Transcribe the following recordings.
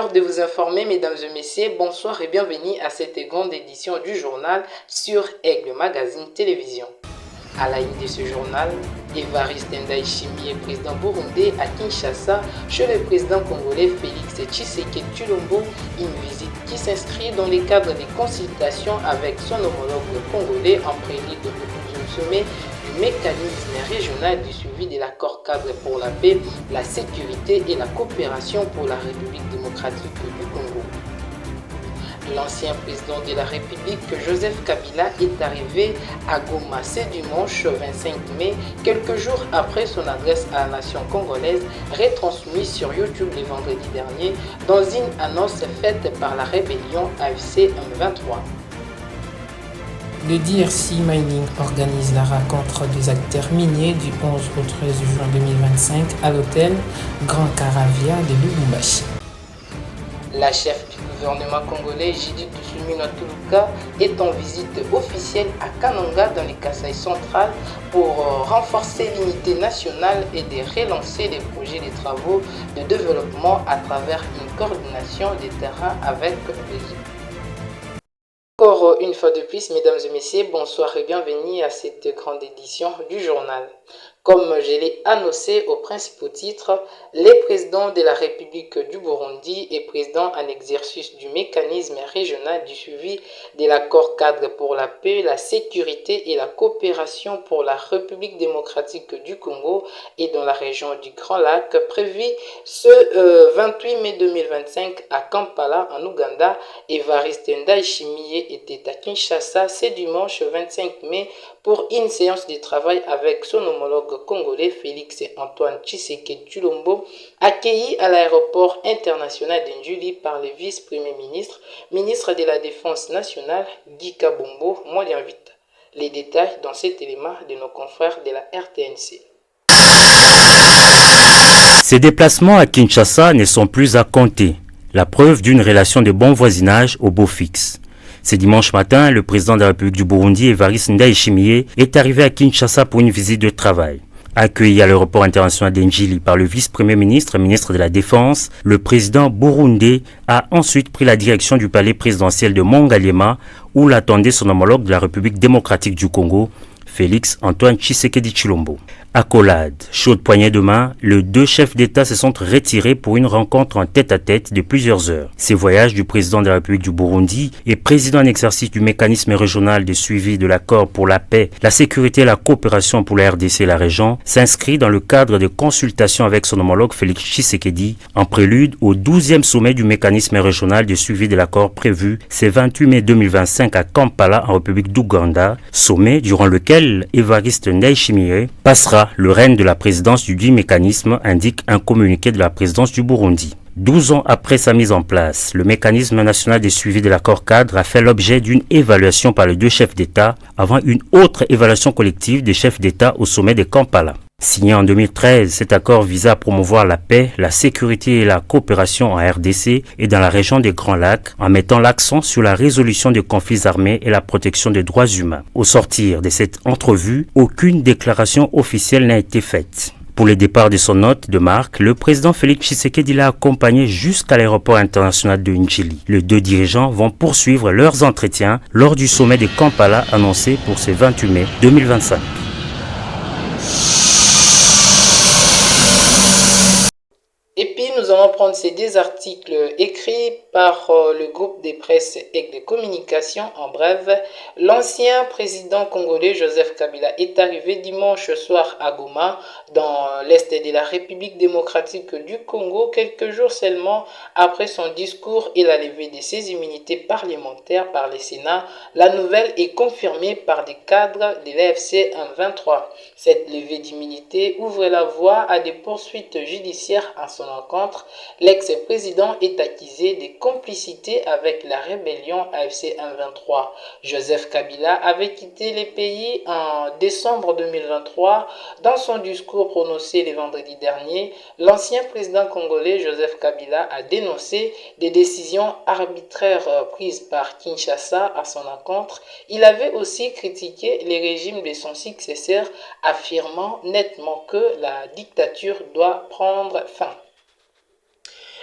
l'heure de vous informer, mesdames et messieurs. Bonsoir et bienvenue à cette grande édition du journal sur Aigle Magazine Télévision. À la ligne de ce journal, Évariste Ndayishimiye, président burundais à Kinshasa, chez le président congolais Félix Tshisekedi Tshilombo, une visite qui s'inscrit dans le cadre des consultations avec son homologue congolais en prélude du sommet du mécanisme régional du suivi de l'accord cadre pour la paix, la sécurité et la coopération pour la République démocratique du Congo. L'ancien président de la République, Joseph Kabila, est arrivé à Goma ce dimanche 25 mai, quelques jours après son adresse à la nation congolaise, retransmise sur YouTube le vendredi dernier, dans une annonce faite par la rébellion AFC M23. Le DRC Mining organise la rencontre des acteurs miniers du 11 au 13 juin 2025 à l'hôtel Grand Caravia de Lubumbashi. La chef du gouvernement congolais, Judith Suminwa Tuluka, est en visite officielle à Kananga dans le Kasaï central pour renforcer l'unité nationale et de relancer les projets de travaux de développement à travers une coordination des terrains avec les Encore une fois de plus, mesdames et messieurs, bonsoir et bienvenue à cette grande édition du journal. Comme je l'ai annoncé au principal titre, le président de la République du Burundi et président en exercice du mécanisme régional du suivi de l'accord cadre pour la paix, la sécurité et la coopération pour la République démocratique du Congo et dans la région du Grand Lac, prévu ce 28 mai 2025 à Kampala en Ouganda. Évariste Ndayishimiye était à Kinshasa ce dimanche 25 mai pour une séance de travail avec son homologue congolais Félix Antoine Tshisekedi Tshilombo, accueilli à l'aéroport international d'Njuli par le vice-premier ministre, ministre de la Défense nationale, Guy Kabombo. Moi l'invite. Les détails dans cet élément de nos confrères de la RTNC. Ces déplacements à Kinshasa ne sont plus à compter, la preuve d'une relation de bon voisinage au beau fixe. Ce dimanche matin, le président de la République du Burundi, Évariste Ndayishimiye, est arrivé à Kinshasa pour une visite de travail. Accueilli à l'aéroport international d'Njili par le vice-premier ministre, ministre de la Défense, le président burundais a ensuite pris la direction du palais présidentiel de Mongaliema, où l'attendait son homologue de la République démocratique du Congo, Félix Antoine Tshisekedi Tshilombo. Accolade, chaude poignée de main, les deux chefs d'État se sont retirés pour une rencontre en tête-à-tête de plusieurs heures. Ces voyages du président de la République du Burundi et président en exercice du mécanisme régional de suivi de l'accord pour la paix, la sécurité et la coopération pour la RDC et la région s'inscrit dans le cadre de consultations avec son homologue Félix Tshisekedi en prélude au 12e sommet du mécanisme régional de suivi de l'accord prévu ce 28 mai 2025 à Kampala en République d'Ouganda, sommet durant lequel Évariste Ndayishimiye passera le règne de la présidence du dit mécanisme, indique un communiqué de la présidence du Burundi. 12 ans après sa mise en place, le mécanisme national de suivi de l'accord cadre a fait l'objet d'une évaluation par les deux chefs d'État avant une autre évaluation collective des chefs d'État au sommet de Kampala. Signé en 2013, cet accord visait à promouvoir la paix, la sécurité et la coopération en RDC et dans la région des Grands Lacs en mettant l'accent sur la résolution des conflits armés et la protection des droits humains. Au sortir de cette entrevue, aucune déclaration officielle n'a été faite. Pour le départ de son hôte de marque, le président Félix Tshisekedi l'a accompagné jusqu'à l'aéroport international de Njili. Les deux dirigeants vont poursuivre leurs entretiens lors du sommet de Kampala annoncé pour ce 28 mai 2025. Et puis nous allons prendre ces deux articles écrits par le groupe des presses et de communication. En bref, l'ancien président congolais Joseph Kabila est arrivé dimanche soir à Goma, dans l'est de la République démocratique du Congo, quelques jours seulement après son discours et la levée de ses immunités parlementaires par le Sénat. La nouvelle est confirmée par des cadres de l'AFC M23. Cette levée d'immunité ouvre la voie à des poursuites judiciaires à son encontre. L'ex-président est accusé de complicité avec la rébellion AFC M23. Joseph Kabila avait quitté le pays en décembre 2023. Dans son discours prononcé le vendredi dernier, l'ancien président congolais Joseph Kabila a dénoncé des décisions arbitraires prises par Kinshasa à son encontre. Il avait aussi critiqué les régimes de son successeur, affirmant nettement que la dictature doit prendre fin.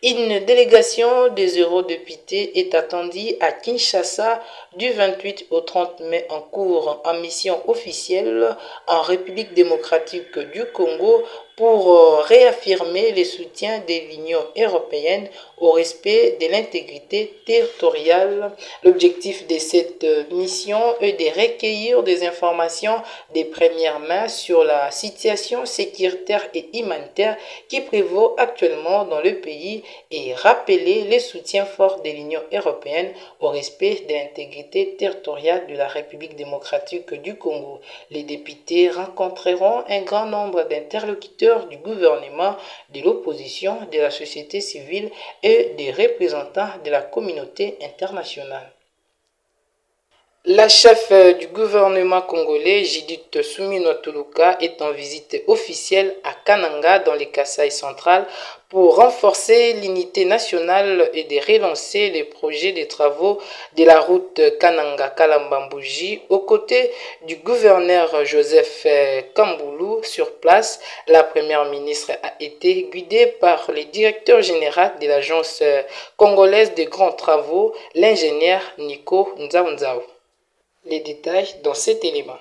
Une délégation des eurodéputés est attendue à Kinshasa du 28 au 30 mai en cours en mission officielle en République démocratique du Congo pour réaffirmer le soutien de l'Union européenne au respect de l'intégrité territoriale. L'objectif de cette mission est de recueillir des informations de première main sur la situation sécuritaire et humanitaire qui prévaut actuellement dans le pays et rappeler le soutien fort de l'Union européenne au respect de l'intégrité territoriale de la République démocratique du Congo. Les députés rencontreront un grand nombre d'interlocuteurs du gouvernement, de l'opposition, de la société civile et des représentants de la communauté internationale. La chef du gouvernement congolais, Judith Suminwa Tuluka, est en visite officielle à Kananga dans le Kasaï central pour renforcer l'unité nationale et de relancer les projets de travaux de la route Kananga-Kalambambouji. Aux côtés du gouverneur Joseph Kamboulou sur place, la première ministre a été guidée par le directeur général de l'agence congolaise des grands travaux, l'ingénieur Nico Nzaounzao. Les détails dans cet élément.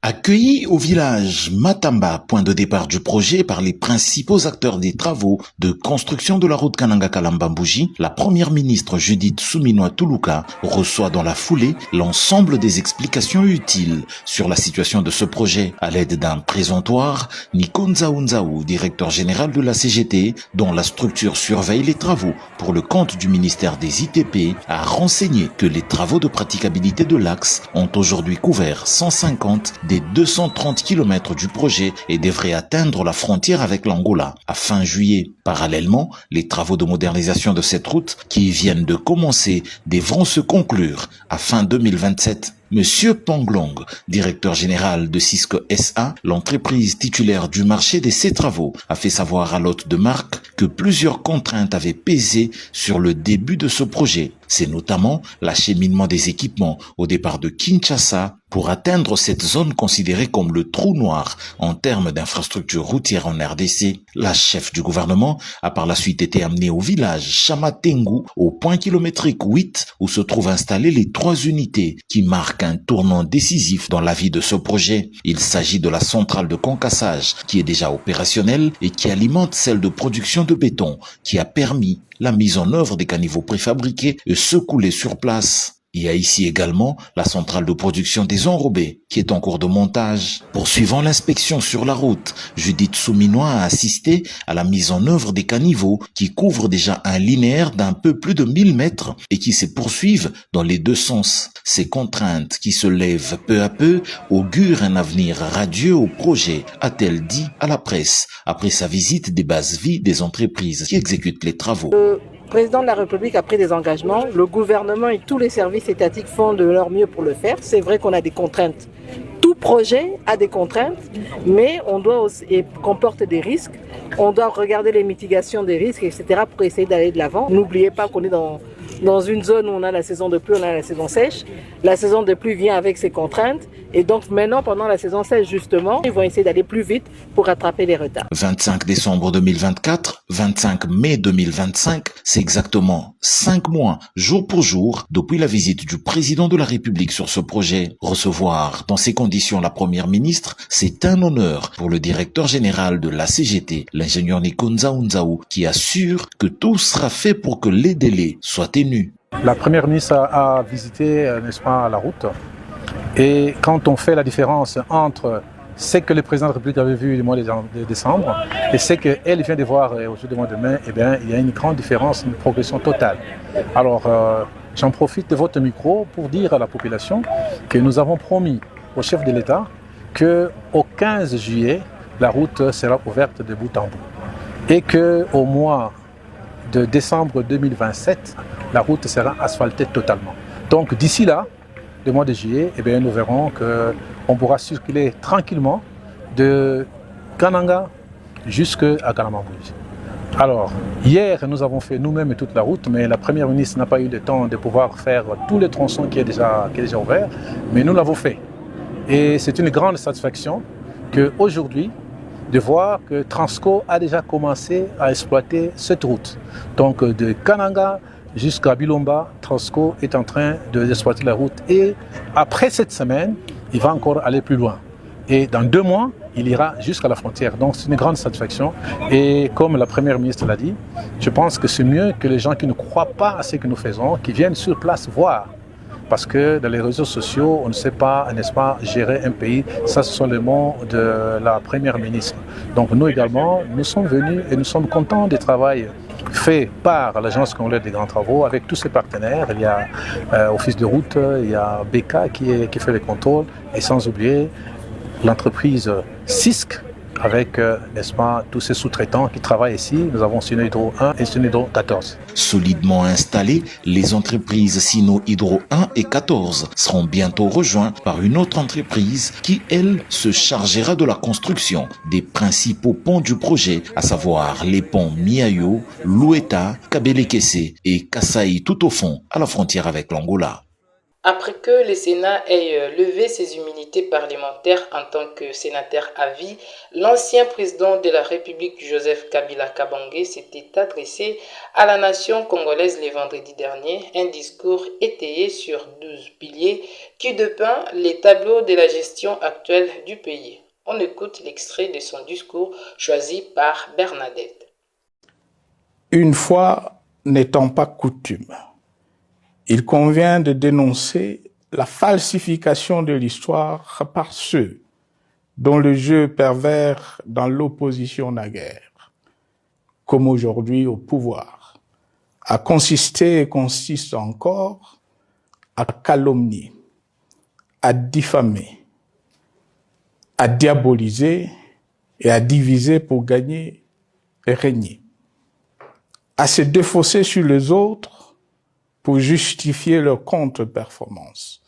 Accueilli au village Matamba, point de départ du projet par les principaux acteurs des travaux de construction de la route Kananga-Kalambambouji, la première ministre Judith Suminwa Tuluka reçoit dans la foulée l'ensemble des explications utiles sur la situation de ce projet. À l'aide d'un présentoir, Nico Nzaounzao, directeur général de la CGT, dont la structure surveille les travaux pour le compte du ministère des ITP, a renseigné que les travaux de praticabilité de l'axe ont aujourd'hui couvert 150 des 230 km du projet et devraient atteindre la frontière avec l'Angola à fin juillet. Parallèlement, les travaux de modernisation de cette route qui viennent de commencer devront se conclure à fin 2027. Monsieur Panglong, directeur général de Cisco SA, l'entreprise titulaire du marché de ces travaux, a fait savoir à l'hôte de marque que plusieurs contraintes avaient pesé sur le début de ce projet. C'est notamment l'acheminement des équipements au départ de Kinshasa pour atteindre cette zone considérée comme le trou noir en termes d'infrastructures routières en RDC. La chef du gouvernement a par la suite été amenée au village Chamatengu, au point kilométrique 8, où se trouvent installées les 3 unités qui marquent un tournant décisif dans la vie de ce projet. Il s'agit de la centrale de concassage qui est déjà opérationnelle et qui alimente celle de production de béton qui a permis la mise en œuvre des caniveaux préfabriqués et secoulés sur place. Il y a ici également la centrale de production des enrobés qui est en cours de montage. Poursuivant l'inspection sur la route, Judith Suminwa a assisté à la mise en œuvre des caniveaux qui couvrent déjà un linéaire d'un peu plus de 1000 mètres et qui se poursuivent dans les deux sens. Ces contraintes qui se lèvent peu à peu augurent un avenir radieux au projet, a-t-elle dit à la presse après sa visite des bases vie des entreprises qui exécutent les travaux. Le président de la République a pris des engagements, le gouvernement et tous les services étatiques font de leur mieux pour le faire. C'est vrai qu'on a des contraintes. Tout projet a des contraintes, mais on doit aussi, et comporte des risques. On doit regarder les mitigations des risques, etc. pour essayer d'aller de l'avant. N'oubliez pas qu'on est dans une zone où on a la saison de pluie, on a la saison sèche. La saison de pluie vient avec ses contraintes. Et donc maintenant, pendant la saison sèche, justement, ils vont essayer d'aller plus vite pour rattraper les retards. 25 décembre 2024, 25 mai 2025, c'est exactement 5 mois, jour pour jour, depuis la visite du président de la République sur ce projet. Recevoir dans ces conditions la première ministre, c'est un honneur pour le directeur général de la CGT, l'ingénieur Nico Nzaounzao, qui assure que tout sera fait pour que les délais soient tenus. La première ministre a visité, n'est-ce pas, la route. Et quand on fait la différence entre ce que le président de la République avait vu le mois de décembre et ce qu'elle vient de voir aujourd'hui le mois de mai, eh bien, il y a une grande différence, une progression totale. Alors, j'en profite de votre micro pour dire à la population que nous avons promis au chef de l'État qu'au 15 juillet, la route sera ouverte de bout en bout. Et qu'au mois de décembre 2027, la route sera asphaltée totalement. Donc d'ici là, le mois de juillet, eh bien, nous verrons qu'on pourra circuler tranquillement de Kananga jusqu'à Kalambambouji. Alors, hier, nous avons fait nous-mêmes toute la route, mais la première ministre n'a pas eu le temps de pouvoir faire tous les tronçons qui est déjà ouvert, mais nous l'avons fait. Et c'est une grande satisfaction qu'aujourd'hui, de voir que Transco a déjà commencé à exploiter cette route. Donc de Kananga jusqu'à Bilomba, Transco est en train d'exploiter la route. Et après cette semaine, il va encore aller plus loin. Et dans 2 mois, il ira jusqu'à la frontière. Donc c'est une grande satisfaction. Et comme la Première ministre l'a dit, je pense que c'est mieux que les gens qui ne croient pas à ce que nous faisons, qui viennent sur place voir. Parce que dans les réseaux sociaux, on ne sait pas, n'est-ce pas, gérer un pays. Ça, ce sont les mots de la Première ministre. Donc nous également, nous sommes venus et nous sommes contents du travail fait par l'Agence congolaise des grands travaux avec tous ses partenaires. Il y a Office de route, il y a BK qui fait les contrôles et sans oublier l'entreprise CISC avec, n'est-ce pas, tous ces sous-traitants qui travaillent ici. Nous avons Sino Hydro 1 et Sino Hydro 14. Solidement installées, les entreprises Sino Hydro 1 et 14 seront bientôt rejointes par une autre entreprise qui, elle, se chargera de la construction des principaux ponts du projet, à savoir les ponts Miayo, Loueta, Kabelekese et Kasai tout au fond, à la frontière avec l'Angola. Après que le Sénat ait levé ses immunités parlementaires en tant que sénateur à vie, l'ancien président de la République Joseph Kabila Kabange s'était adressé à la nation congolaise le vendredi dernier, un discours étayé sur 12 piliers qui dépeint les tableaux de la gestion actuelle du pays. On écoute l'extrait de son discours choisi par Bernadette. Une fois n'étant pas coutume, il convient de dénoncer la falsification de l'histoire par ceux dont le jeu pervers dans l'opposition naguère, comme aujourd'hui au pouvoir, a consisté et consiste encore à calomnier, à diffamer, à diaboliser et à diviser pour gagner et régner, à se défausser sur les autres pour justifier leur contre-performance,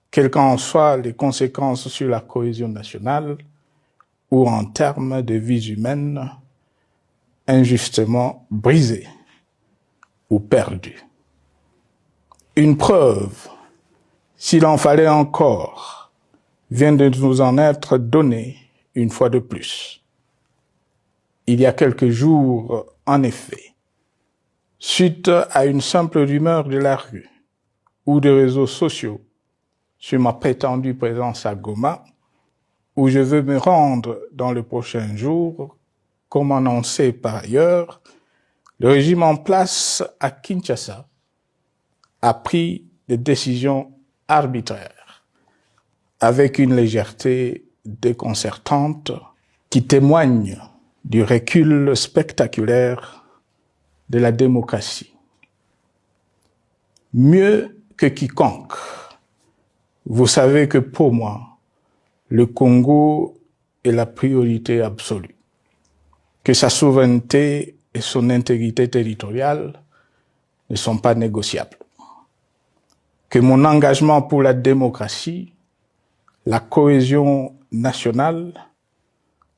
quelles qu'en soient les conséquences sur la cohésion nationale ou en termes de vies humaines injustement brisées ou perdues. Une preuve, s'il en fallait encore, vient de nous en être donnée une fois de plus. Il y a quelques jours, en effet, suite à une simple rumeur de la rue ou des réseaux sociaux sur ma prétendue présence à Goma, où je veux me rendre dans le prochain jour, comme annoncé par ailleurs, le régime en place à Kinshasa a pris des décisions arbitraires, avec une légèreté déconcertante qui témoigne du recul spectaculaire de la démocratie. Mieux que quiconque, vous savez que pour moi, le Congo est la priorité absolue, que sa souveraineté et son intégrité territoriale ne sont pas négociables, que mon engagement pour la démocratie, la cohésion nationale,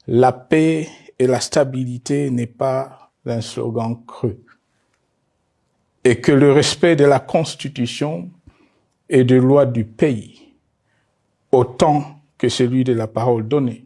la paix et la stabilité n'est pas un slogan creux, et que le respect de la Constitution et des lois du pays, autant que celui de la parole donnée,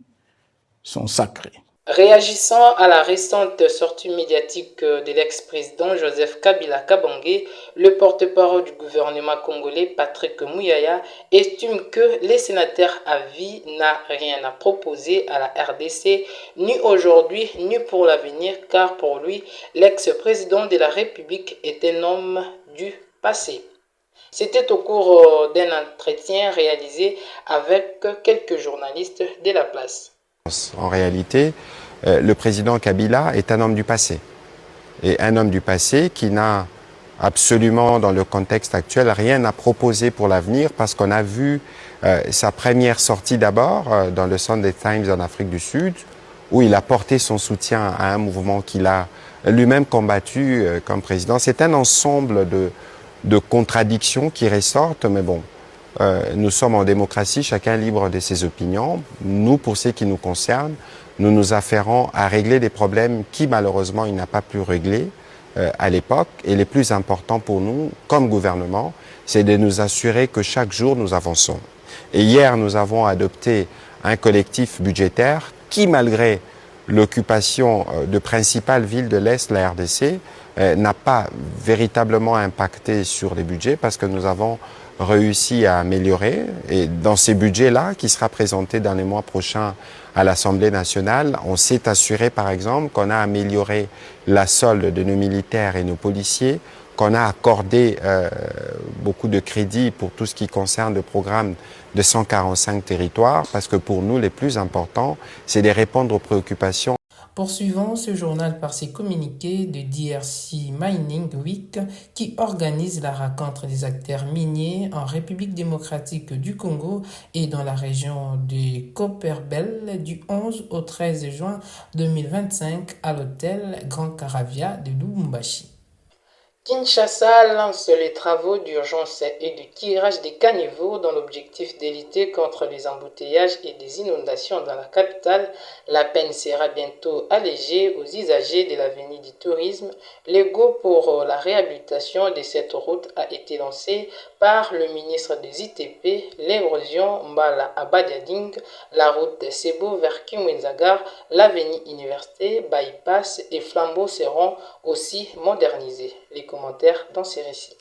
sont sacrés. Réagissant à la récente sortie médiatique de l'ex-président Joseph Kabila Kabange, le porte-parole du gouvernement congolais Patrick Muyaya estime que les sénateurs à vie n'a rien à proposer à la RDC, ni aujourd'hui ni pour l'avenir, car pour lui, l'ex-président de la République est un homme du passé. C'était au cours d'un entretien réalisé avec quelques journalistes de la place. En réalité, le président Kabila est un homme du passé. Et un homme du passé qui n'a absolument, dans le contexte actuel, rien à proposer pour l'avenir, parce qu'on a vu sa première sortie d'abord dans le Sunday Times en Afrique du Sud, où il a porté son soutien à un mouvement qu'il a lui-même combattu comme président. C'est un ensemble de contradictions qui ressortent, mais bon, nous sommes en démocratie, chacun libre de ses opinions. Nous, pour ce qui nous concerne, nous nous affairons à régler des problèmes qui, malheureusement, il n'a pas pu régler à l'époque. Et le plus important pour nous, comme gouvernement, c'est de nous assurer que chaque jour, nous avançons. Et hier, nous avons adopté un collectif budgétaire qui, malgré l'occupation de principales villes de l'Est de la RDC n'a pas véritablement impacté sur les budgets parce que nous avons réussi à améliorer. Et dans ces budgets-là, qui sera présenté dans les mois prochains à l'Assemblée nationale, on s'est assuré par exemple qu'on a amélioré la solde de nos militaires et nos policiers, qu'on a accordé beaucoup de crédits pour tout ce qui concerne le programme de 145 territoires, parce que pour nous, les plus importants, c'est de répondre aux préoccupations. Poursuivons ce journal par ses communiqués de DRC Mining Week qui organise la rencontre des acteurs miniers en République démocratique du Congo et dans la région de Copperbel du 11 au 13 juin 2025 à l'hôtel Grand Caravia de Lubumbashi. Kinshasa lance les travaux d'urgence et de tirage des caniveaux dans l'objectif de lutter contre les embouteillages et des inondations dans la capitale. La peine sera bientôt allégée aux usagers de l'avenue du tourisme. Le go pour la réhabilitation de cette route a été lancé par le ministre des ITP, l'érosion Mbala à Badiading, la route Sebo vers Kimwenzagar, l'avenue Université, Bypass et Flambeau seront aussi modernisés. Les commentaires dans ces récits.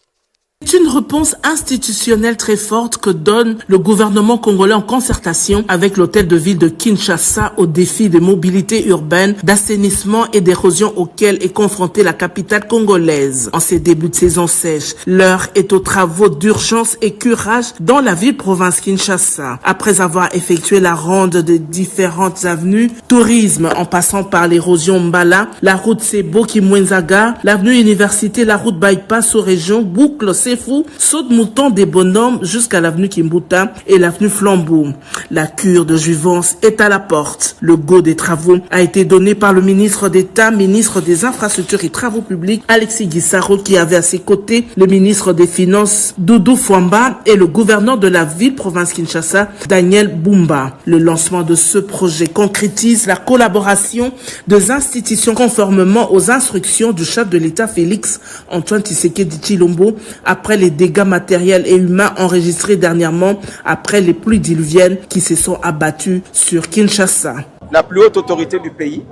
C'est une réponse institutionnelle très forte que donne le gouvernement congolais en concertation avec l'hôtel de ville de Kinshasa aux défis de mobilité urbaine, d'assainissement et d'érosion auxquels est confrontée la capitale congolaise. En ces débuts de saison sèche, l'heure est aux travaux d'urgence et curage dans la ville-province Kinshasa. Après avoir effectué la ronde de différentes avenues, tourisme en passant par l'érosion Mbala, la route Sebo Kimwenzaga, l'avenue Université, la route Bypass aux régions, boucle Sefou, saute mouton des bonhommes jusqu'à l'avenue Kimbuta et l'avenue Flambeau. La cure de Juvence est à la porte. Le go des travaux a été donné par le ministre d'État, ministre des Infrastructures et Travaux Publics, Alexis Guissaro, qui avait à ses côtés le ministre des Finances, Doudou Fwamba, et le gouverneur de la ville-province Kinshasa, Daniel Bumba. Le lancement de ce projet concrétise la collaboration des institutions conformément aux instructions du chef de l'État Félix Antoine Tshisekedi Tshilombo après les dégâts matériels et humains enregistrés dernièrement après les pluies diluviennes qui se sont abattues sur Kinshasa. La plus haute autorité du pays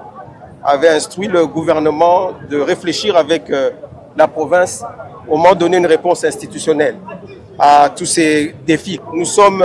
avait instruit le gouvernement de réfléchir avec la province au moment de donner une réponse institutionnelle à tous ces défis. Nous sommes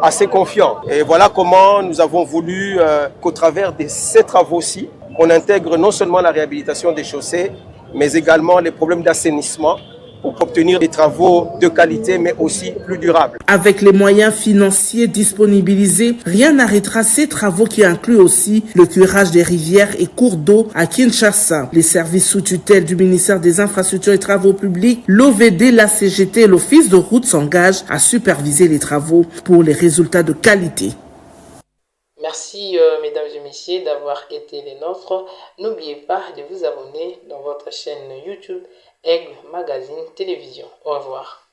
assez confiants et voilà comment nous avons voulu qu'au travers de ces travaux-ci, on intègre non seulement la réhabilitation des chaussées, mais également les problèmes d'assainissement pour obtenir des travaux de qualité, mais aussi plus durables. Avec les moyens financiers disponibilisés, rien n'arrêtera ces travaux qui incluent aussi le curage des rivières et cours d'eau à Kinshasa. Les services sous tutelle du ministère des Infrastructures et Travaux Publics, l'OVD, la CGT et l'Office de route s'engagent à superviser les travaux pour les résultats de qualité. Merci mesdames et messieurs d'avoir été les nôtres. N'oubliez pas de vous abonner dans votre chaîne YouTube Aigle Magazine Télévision. Au revoir.